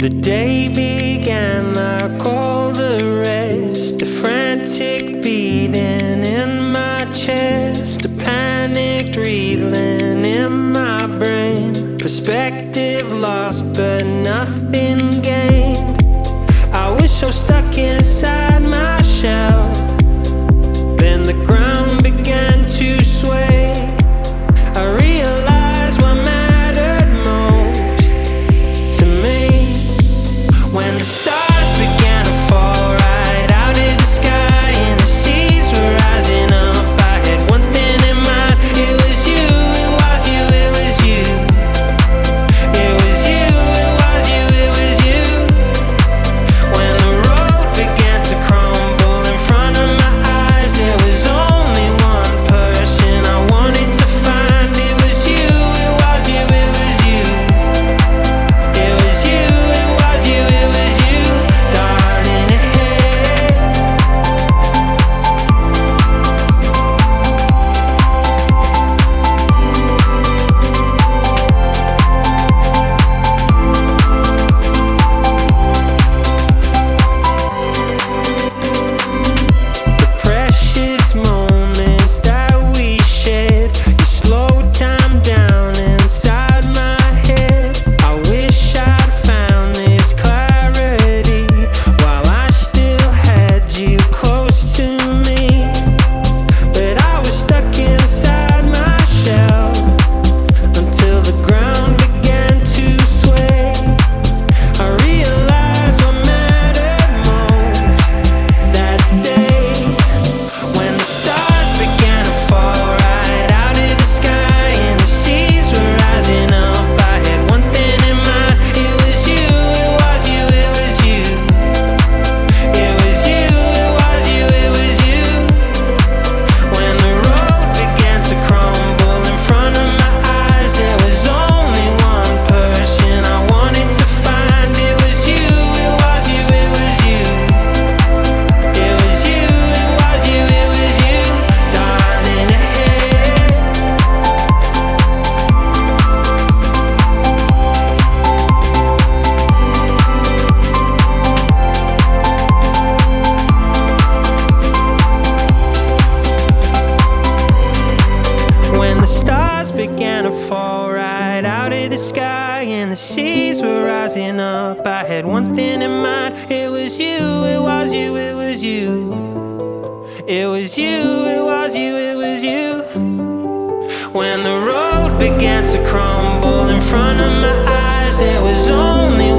The day began like all the rest, a frantic beating in my chest, a panicked reeling in my brain, perspective lost but nothing gained. I wish I was stuck inside my shell. Then the ground began to sway. I realized what mattered most to me when the stars began to fall right out of the sky and the seas were rising up. I had one thing in mind. It was you, it was you, it was you. It was you, it was you, it was you. When the road began to crumble in front of my eyes, there was only one person I wanted to find. It was you, it was you, it was you. It was you, it was you, it was you, darling. The precious moments that we shared, you slowed time down inside my head. I wish I'd found this clarity while I still had you close to me. But I was stuck inside my shell until the ground began to sway. I realized what mattered most that day when the stars began to fall right out of the sky and the seas were rising up. I had one thing in mind. It was you, it was you, it was you. It was you, it was you, it was you. When the road began to crumble in front of my eyes, there was only one person I wanted to find. It was you, it was you, it was you. It was you, it was you, it was you, darling. When the stars began to fall right out of the sky and the seas were rising up, I had one thing in mind. It was you, it was you, it was you. It was you, it was you, it was you. When the road began to crumble in front of my eyes, there was only